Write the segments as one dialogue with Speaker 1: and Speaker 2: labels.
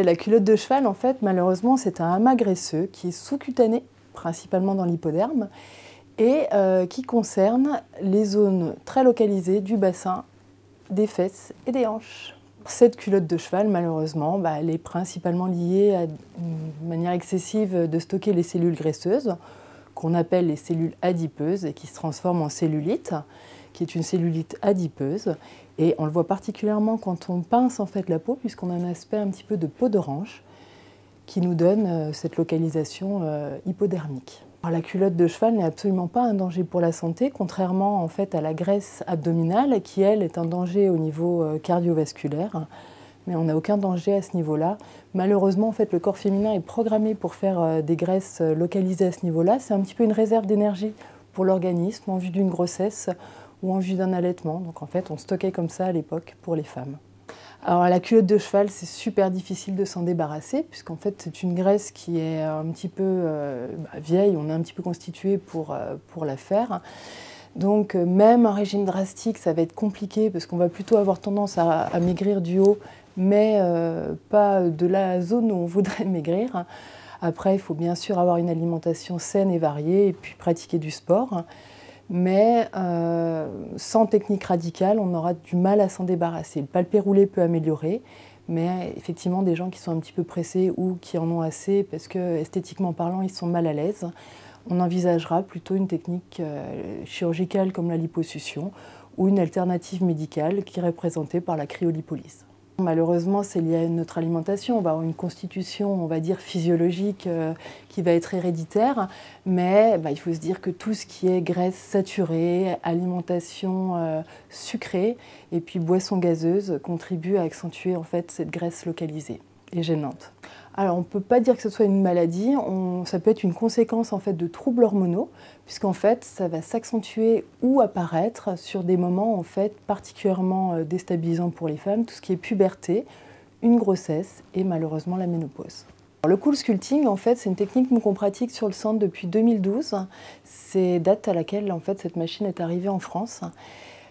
Speaker 1: La culotte de cheval, en fait, malheureusement, c'est un amas graisseux qui est sous-cutané, principalement dans l'hypoderme, et qui concerne les zones très localisées du bassin, des fesses et des hanches. Cette culotte de cheval, malheureusement, elle est principalement liée à une manière excessive de stocker les cellules graisseuses, qu'on appelle les cellules adipeuses, et qui se transforment en cellulite, qui est une cellulite adipeuse. Et on le voit particulièrement quand on pince en fait la peau, puisqu'on a un aspect un petit peu de peau d'orange, qui nous donne cette localisation hypodermique. Alors, la culotte de cheval n'est absolument pas un danger pour la santé, contrairement en fait à la graisse abdominale, qui elle est un danger au niveau cardiovasculaire. Mais on n'a aucun danger à ce niveau-là. Malheureusement, en fait, le corps féminin est programmé pour faire des graisses localisées à ce niveau-là. C'est un petit peu une réserve d'énergie pour l'organisme en vue d'une grossesse ou en vue d'un allaitement. Donc en fait, on stockait comme ça à l'époque pour les femmes. Alors la culotte de cheval, c'est super difficile de s'en débarrasser, puisqu'en fait c'est une graisse qui est un petit peu vieille, on est un petit peu constitué pour la faire. Donc même un régime drastique, ça va être compliqué, parce qu'on va plutôt avoir tendance à maigrir du haut, mais pas de la zone où on voudrait maigrir. Après, il faut bien sûr avoir une alimentation saine et variée, et puis pratiquer du sport. Mais sans technique radicale, on aura du mal à s'en débarrasser. Le palpé roulé peut améliorer, mais effectivement, des gens qui sont un petit peu pressés ou qui en ont assez parce que, esthétiquement parlant, ils sont mal à l'aise, on envisagera plutôt une technique chirurgicale comme la liposuction ou une alternative médicale qui est représentée par la cryolipolyse. Malheureusement, c'est lié à notre alimentation. On va avoir une constitution, on va dire, physiologique qui va être héréditaire, mais il faut se dire que tout ce qui est graisse saturée, alimentation sucrée et puis boissons gazeuses contribue à accentuer en fait cette graisse localisée et gênante. Alors on ne peut pas dire que ce soit une maladie, ça peut être une conséquence en fait de troubles hormonaux, puisqu'en fait ça va s'accentuer ou apparaître sur des moments en fait particulièrement déstabilisants pour les femmes, tout ce qui est puberté, une grossesse et malheureusement la ménopause. Alors, le CoolSculpting, en fait, c'est une technique qu'on pratique sur le centre depuis 2012. C'est date à laquelle en fait cette machine est arrivée en France.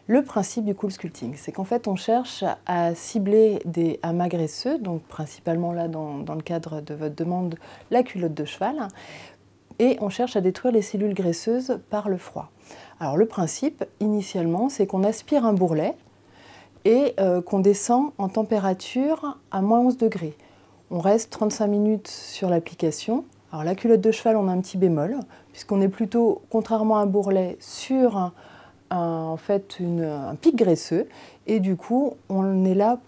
Speaker 1: Le principe du CoolSculpting, c'est qu'en fait on cherche à cibler des amas graisseux, donc principalement là dans le cadre de votre demande, la culotte de cheval, et on cherche à détruire les cellules graisseuses par le froid. Alors le principe, initialement, c'est qu'on aspire un bourrelet et qu'on descend en température à moins 11 degrés. On reste 35 minutes sur l'application. Alors la culotte de cheval, on a un petit bémol, puisqu'on est plutôt, contrairement à un bourrelet, sur en fait un pic graisseux, et du coup on est là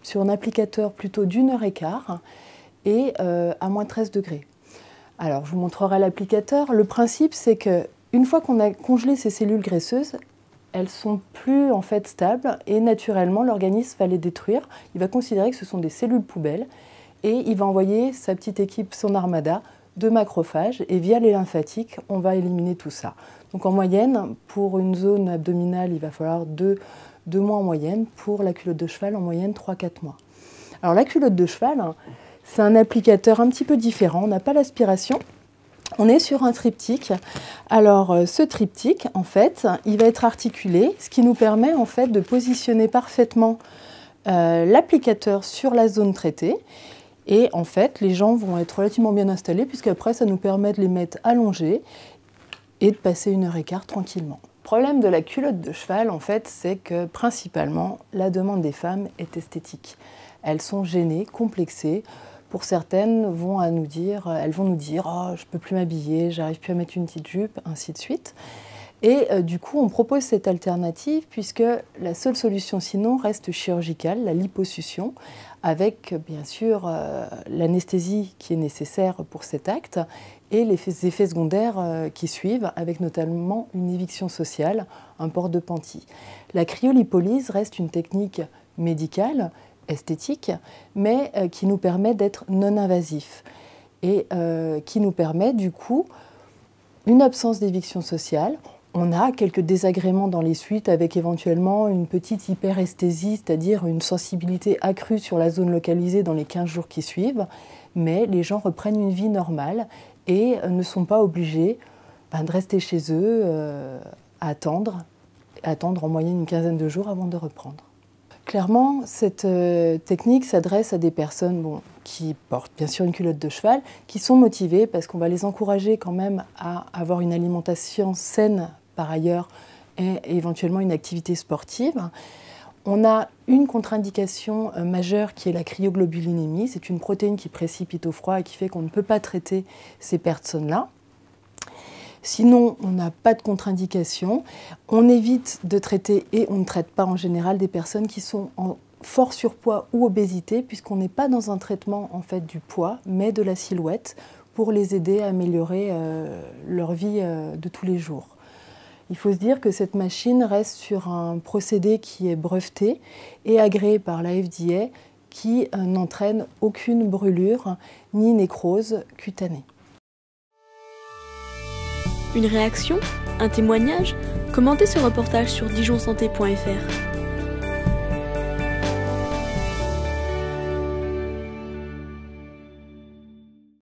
Speaker 1: sur un applicateur plutôt d'1h15 et à moins 13 degrés. Alors je vous montrerai l'applicateur. Le principe, c'est qu'une fois qu'on a congelé ces cellules graisseuses, elles sont plus en fait stables et naturellement l'organisme va les détruire. Il va considérer que ce sont des cellules poubelles et il va envoyer sa petite équipe, son armada de macrophages, et via les lymphatiques, on va éliminer tout ça. Donc en moyenne, pour une zone abdominale, il va falloir 2 mois en moyenne. Pour la culotte de cheval, en moyenne 3-4 mois. Alors la culotte de cheval, c'est un applicateur un petit peu différent. On n'a pas l'aspiration. On est sur un triptyque. Alors ce triptyque, en fait, il va être articulé, ce qui nous permet en fait de positionner parfaitement l'applicateur sur la zone traitée. Et en fait, les gens vont être relativement bien installés, puisqu'après, ça nous permet de les mettre allongés et de passer 1h15 tranquillement. Le problème de la culotte de cheval, en fait, c'est que principalement, la demande des femmes est esthétique. Elles sont gênées, complexées. Pour certaines, elles vont nous dire « Oh, je ne peux plus m'habiller, j'arrive plus à mettre une petite jupe », ainsi de suite. Et du coup, on propose cette alternative, puisque la seule solution sinon reste chirurgicale, la liposuction, avec bien sûr l'anesthésie qui est nécessaire pour cet acte et les effets secondaires qui suivent, avec notamment une éviction sociale, un port de panty. La cryolipolyse reste une technique médicale, esthétique, mais qui nous permet d'être non invasif et qui nous permet du coup une absence d'éviction sociale. On a quelques désagréments dans les suites avec éventuellement une petite hyperesthésie, c'est-à-dire une sensibilité accrue sur la zone localisée dans les 15 jours qui suivent, mais les gens reprennent une vie normale et ne sont pas obligés de rester chez eux à attendre en moyenne une quinzaine de jours avant de reprendre. Clairement, cette technique s'adresse à des personnes qui portent bien sûr une culotte de cheval, qui sont motivées parce qu'on va les encourager quand même à avoir une alimentation saine par ailleurs et éventuellement une activité sportive. On a une contre-indication majeure qui est la cryoglobulinémie. C'est une protéine qui précipite au froid et qui fait qu'on ne peut pas traiter ces personnes-là. Sinon, on n'a pas de contre-indication. On évite de traiter, et on ne traite pas en général, des personnes qui sont en fort surpoids ou obésité, puisqu'on n'est pas dans un traitement en fait, du poids, mais de la silhouette, pour les aider à améliorer leur vie de tous les jours. Il faut se dire que cette machine reste sur un procédé qui est breveté et agréé par la FDA, qui n'entraîne aucune brûlure ni nécrose cutanée.
Speaker 2: Une réaction? Un témoignage? Commentez ce reportage sur dijonsanté.fr.